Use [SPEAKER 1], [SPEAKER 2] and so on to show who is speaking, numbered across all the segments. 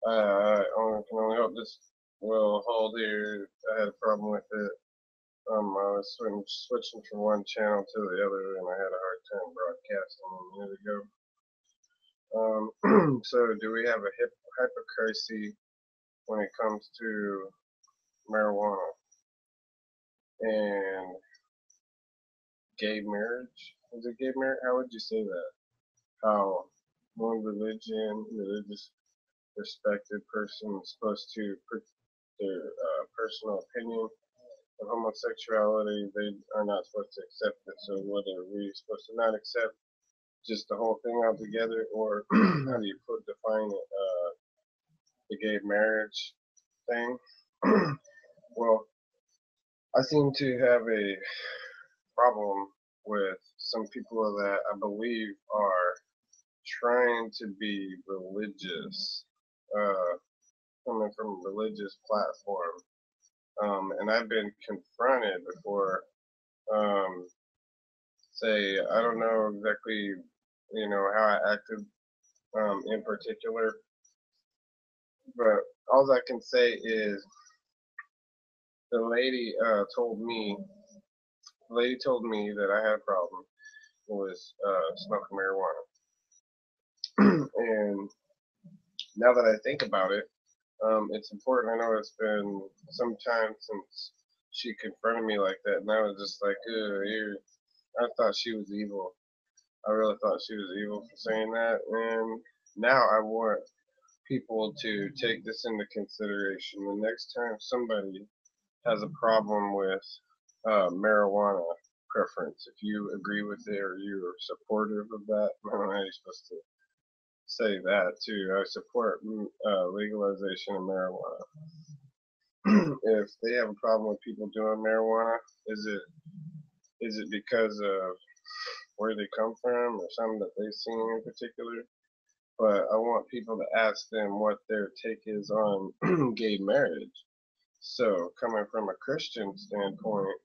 [SPEAKER 1] I can only hope this will hold here. I had a problem with it. I was switching from one channel to the other, and I had a hard time broadcasting a minute ago. So, do we have a hypocrisy when it comes to marijuana and gay marriage? Is it gay marriage? How would you say that? How one religious respected person is supposed to put their personal opinion of homosexuality, they are not supposed to accept it. So what are we supposed to not accept? Just the whole thing altogether, or how do you define it? The gay marriage thing. Well, I seem to have a problem with some people that I believe are trying to be religious, uh, coming from a religious platform. And I've been confronted before. Um, Say, I don't know exactly, how I acted in particular, but all I can say is the lady told me that I had a problem with smoking marijuana. And now that I think about it, it's important. I know it's been some time since she confronted me like that, and I was just like, I thought she was evil. I really thought she was evil for saying that, and now I want people to take this into consideration. The next time somebody has a problem with marijuana preference, if you agree with it or you're supportive of that, I don't know how you're supposed to say that too. I support legalization of marijuana. If they have a problem with people doing marijuana, is it because of where they come from or something that they've seen in particular? But I want people to ask them what their take is on gay marriage. So, coming from a Christian standpoint,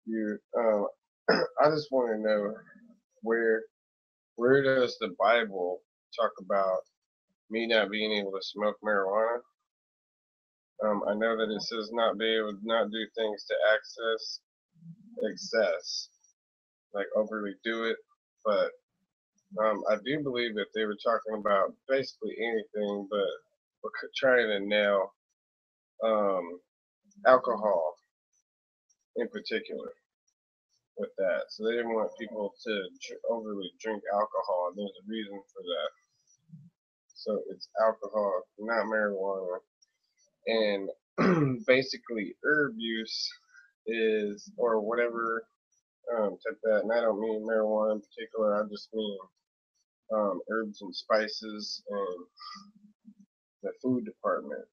[SPEAKER 1] you, I just want to know where where does the Bible talk about me not being able to smoke marijuana? I know that it says not be able to not do things to excess, like overly do it, but I do believe that they were talking about basically anything, but we're trying to nail um, alcohol in particular with that. So they didn't want people to overly drink alcohol, and there's a reason for that. So it's alcohol, not marijuana. And basically, herb use is, or whatever type that, and I don't mean marijuana in particular, I just mean herbs and spices and the food department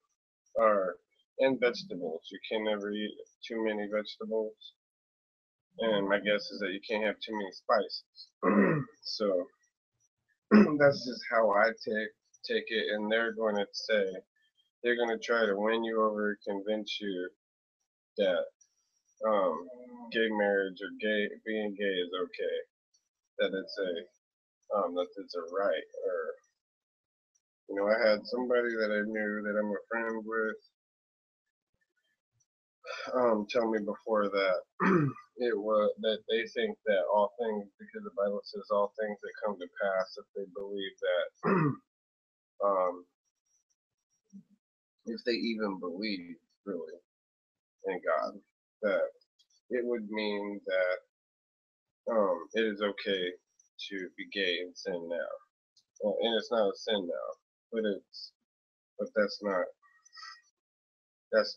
[SPEAKER 1] are, and vegetables. You can never eat too many vegetables, and my guess is that you can't have too many spices. So that's just how I take it, and they're going to try to win you over, convince you that gay marriage or being gay is okay, that it's a right, or I had somebody that I knew that I'm a friend with tell me before that it was that they think that all things, because the Bible says all things that come to pass if they believe that, um, if they even believe really in God, that it would mean that it is okay to be gay and sin now. And it's not a sin now, but that's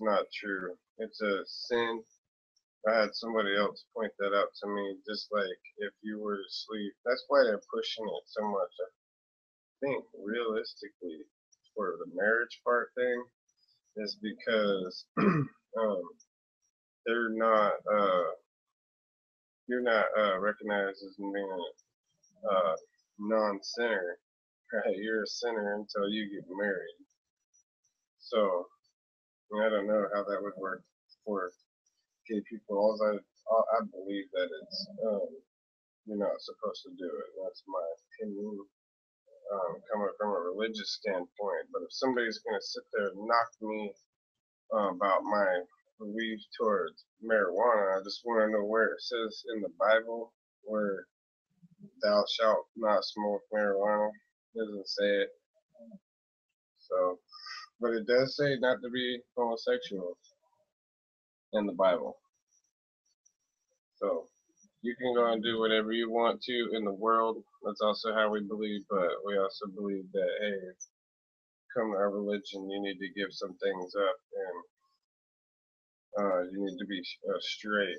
[SPEAKER 1] not true. It's a sin. I had somebody else point that out to me, just like if you were to sleep. That's why they're pushing it so much. I think realistically, for the marriage part thing, is because they're not, you're not recognized as being a non-sinner. Right? You're a sinner until you get married. So I don't know how that would work for gay people. I believe that it's you're not supposed to do it. That's my opinion. coming from a religious standpoint, but if somebody's going to sit there and knock me about my belief towards marijuana, I just want to know where it says in the Bible where thou shalt not smoke marijuana. It doesn't say it. So, but it does say not to be homosexual in the Bible. So, you can go and do whatever you want to in the world. That's also how we believe, but we also believe that, hey, come to our religion, you need to give some things up, and you need to be a straight,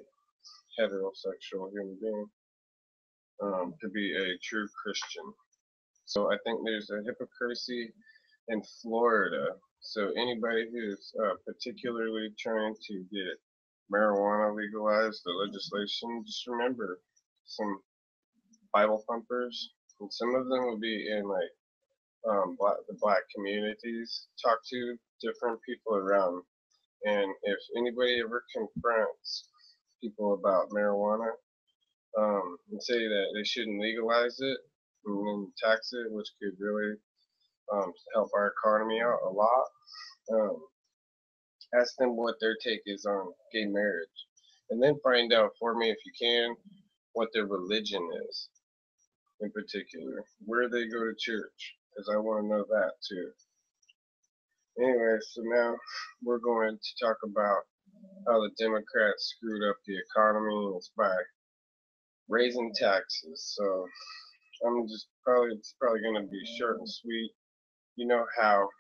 [SPEAKER 1] heterosexual human being to be a true Christian. So I think there's a hypocrisy in Florida. So anybody who's particularly trying to get marijuana legalized, the legislation, just remember some Bible thumpers, and some of them will be in like the black communities. Talk to different people around, and if anybody ever confronts people about marijuana and say that they shouldn't legalize it and then tax it, which could really help our economy out a lot. Ask them what their take is on gay marriage, and then find out for me, if you can, what their religion is in particular, where they go to church, because I want to know that too. Anyway, so now we're going to talk about how the Democrats screwed up the economy, and it's by raising taxes. So it's probably going to be short and sweet. You know how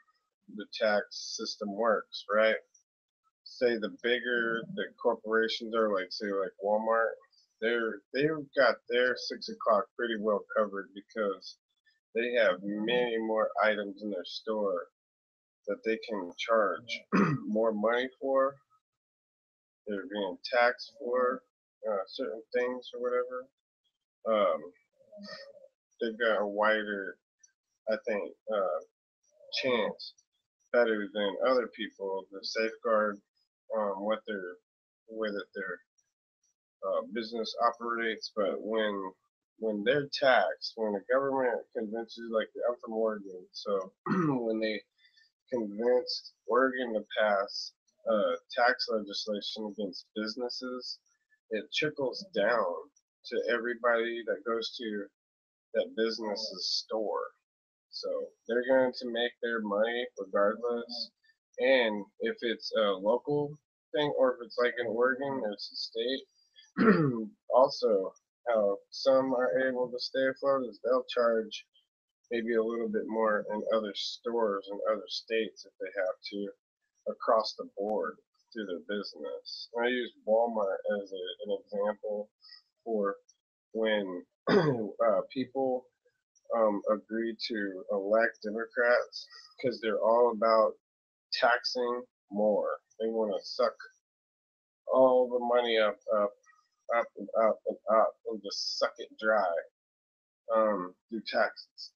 [SPEAKER 1] the tax system works, right? Say the bigger the corporations are, like say like Walmart, they've got their 6 o'clock pretty well covered because they have many more items in their store that they can charge more money for. They're being taxed for certain things or whatever. They've got a wider, I think, chance, better than other people, to safeguard the way that their business operates. But when they're taxed, when the government convinces, like I'm from Oregon, so when they convinced Oregon to pass tax legislation against businesses, it trickles down to everybody that goes to that business's store. So they're going to make their money regardless. And if it's a local thing, or if it's like in Oregon, it's a state. Also, how some are able to stay afloat is they'll charge maybe a little bit more in other stores in other states if they have to, across the board through their business. I use Walmart as an example for when people agreed to elect Democrats, because they're all about taxing more. They want to suck all the money up and up and up and just suck it dry through taxes.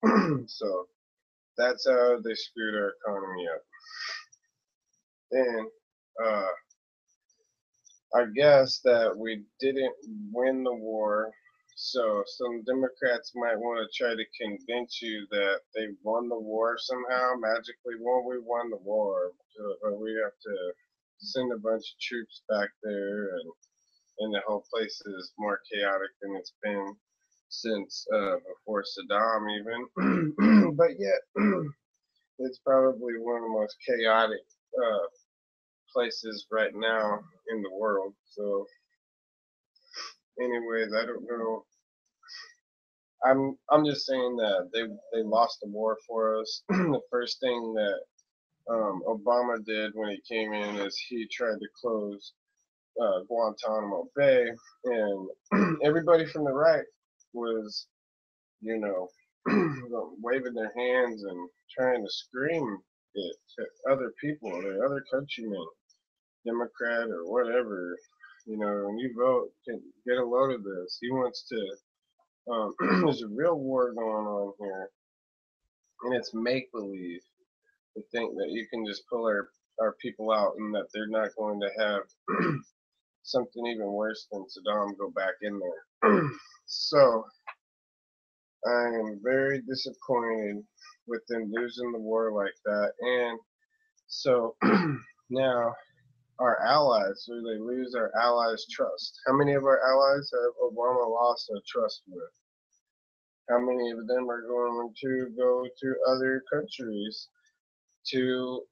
[SPEAKER 1] So that's how they screwed our economy up. Then I guess that we didn't win the war, so some Democrats might want to try to convince you that they won the war somehow, magically. Well, we won the war, but we have to send a bunch of troops back there, and the whole place is more chaotic than it's been since before Saddam even. But yet, it's probably one of the most chaotic places right now in the world. So anyways, I don't know. I'm just saying that they lost the war for us. The first thing that Obama did when he came in is he tried to close Guantanamo Bay, and everybody from the right was, you know, waving their hands and trying to scream it to other people, to other countrymen, Democrat or whatever. You know, when you vote, get a load of this. He wants to. There's a real war going on here, and it's make believe to think that you can just pull our people out and that they're not going to have something even worse than Saddam go back in there. So I am very disappointed with them losing the war like that. And so now our allies, so they lose our allies' trust. How many of our allies have Obama lost their trust with? How many of them are going to go to other countries to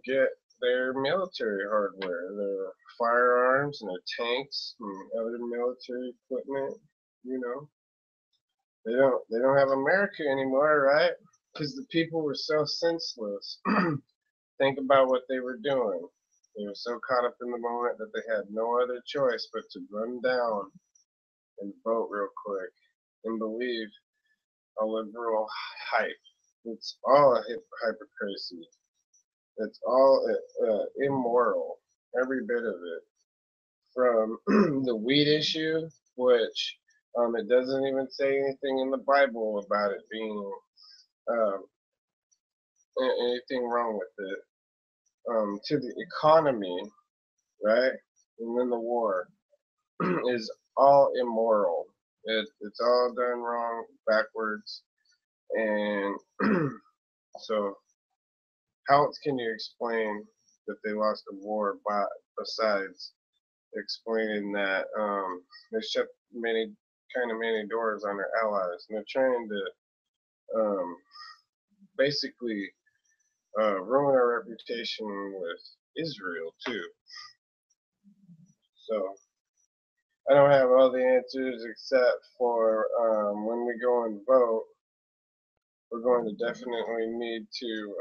[SPEAKER 1] get their military hardware, their firearms and their tanks and other military equipment? You know, they don't have America anymore, right? Because the people were so senseless. Think about what they were doing. They were so caught up in the moment that they had no other choice but to run down and vote real quick and believe a liberal hype. It's all a hypocrisy. It's all immoral, every bit of it. From the weed issue, which it doesn't even say anything in the Bible about it being um, anything wrong with it, to the economy, right? And then the war is all immoral. It's all done wrong, backwards, and so how else can you explain that they lost the war by besides explaining that they shut many doors on their allies, and they're trying to basically ruin our reputation with Israel too. So I don't have all the answers except for when we go and vote, we're going to definitely need to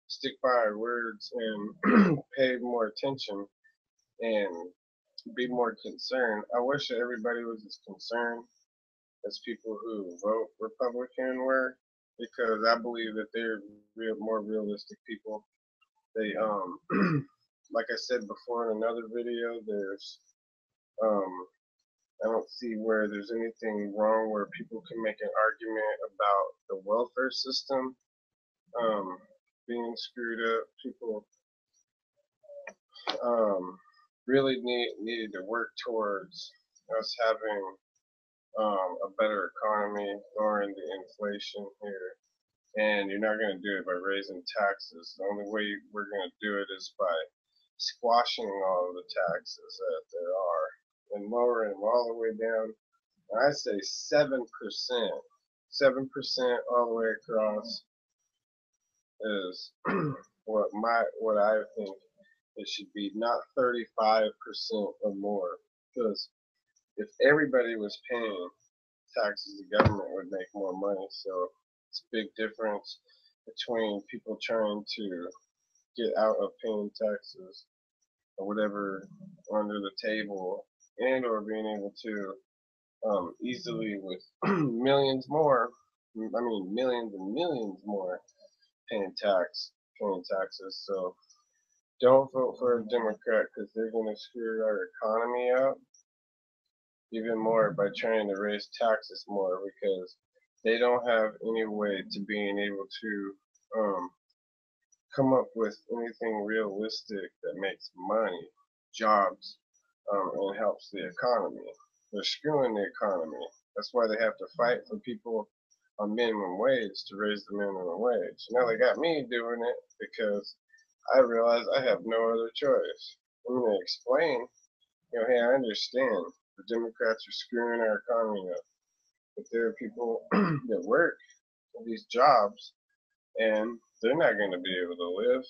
[SPEAKER 1] stick by our words and pay more attention and be more concerned. I wish that everybody was as concerned as people who vote Republican were, because I believe that they're more realistic people. They like I said before in another video, there's um, I don't see where there's anything wrong where people can make an argument about the welfare system um, being screwed up. People um, really needed to work towards us having a better economy, lowering the inflation here. And you're not going to do it by raising taxes. The only way we're going to do it is by squashing all of the taxes that there are and lowering them all the way down. I say 7%. 7% all the way across is what I think it should be, not 35% or more. Because if everybody was paying taxes, the government would make more money. So it's a big difference between people trying to get out of paying taxes or whatever under the table, and or being able to easily with millions more, I mean millions and millions more paying taxes. So don't vote for a Democrat, because they're going to screw our economy up even more by trying to raise taxes more, because they don't have any way to being able to come up with anything realistic that makes money, jobs, and helps the economy. They're screwing the economy. That's why they have to fight for people on minimum wage to raise the minimum wage. Now they got me doing it because I realize I have no other choice. I'm going to explain, hey, I understand the Democrats are screwing our economy up, but there are people that work in these jobs and they're not going to be able to live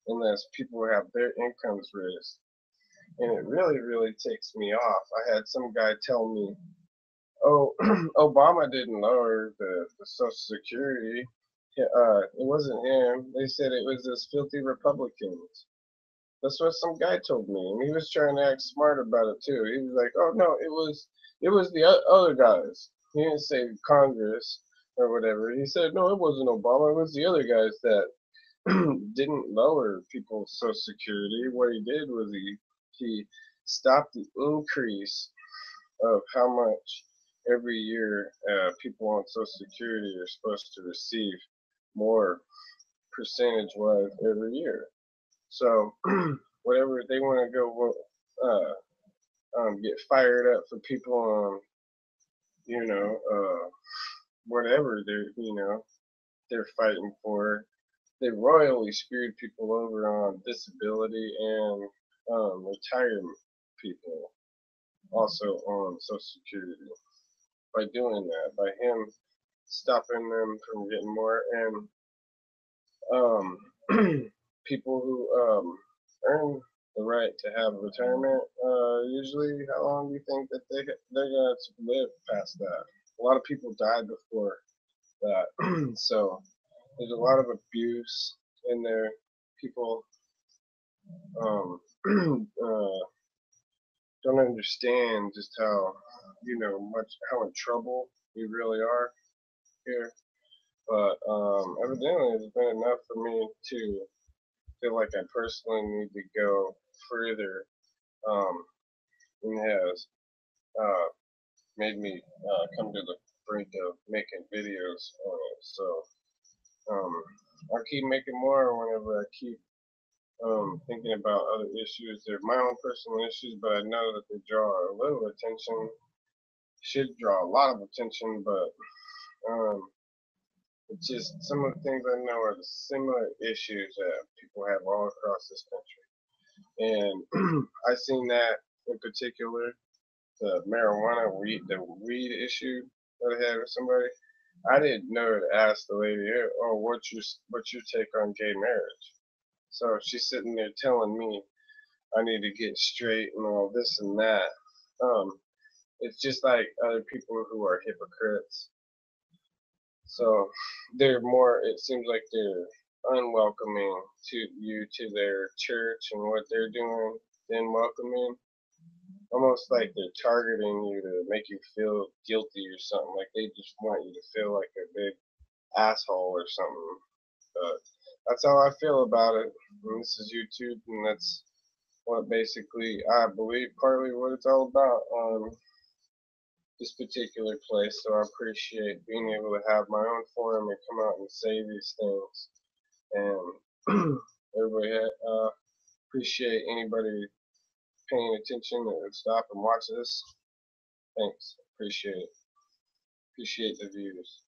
[SPEAKER 1] unless people have their incomes raised. And it really, really takes me off. I had some guy tell me, oh, Obama didn't lower the Social Security. It wasn't him. They said it was those filthy Republicans. That's what some guy told me, and he was trying to act smart about it too. He was like, "Oh no, it was the other guys." He didn't say Congress or whatever. He said, "No, it wasn't Obama. It was the other guys that didn't lower people's Social Security. What he did was he stopped the increase of how much every year people on Social Security are supposed to receive more percentage-wise every year. So whatever they want to go get fired up for people on, you know, whatever they're fighting for. They royally screwed people over on disability and retirement people, also on Social Security, by doing that, by him stopping them from getting more, and um, people who earn the right to have retirement, usually, how long do you think that they're gonna live past that? A lot of people died before that, so there's a lot of abuse in there. People um, don't understand just how much how in trouble we really are here. But evidently, it's been enough for me to feel like I personally need to go further. Um, and has uh, made me come to the brink of making videos on it. So I'll keep making more whenever I keep thinking about other issues. They're my own personal issues, but I know that they draw a little attention. Should draw a lot of attention, but um, it's just some of the things I know are the similar issues that people have all across this country. And I seen that in particular, the weed issue that I had with somebody. I didn't know to ask the lady, "Oh, what's your take on gay marriage?" So she's sitting there telling me I need to get straight and all this and that. Um, it's just like other people who are hypocrites. So they're more. It seems like they're unwelcoming to you to their church and what they're doing than welcoming. Almost like they're targeting you to make you feel guilty or something. Like they just want you to feel like a big asshole or something. But that's how I feel about it. And this is YouTube, and that's what basically I believe partly what it's all about on this particular place. So I appreciate being able to have my own forum and come out and say these things. And everybody appreciate anybody paying attention and stop and watch this. Thanks. Appreciate it. Appreciate the views.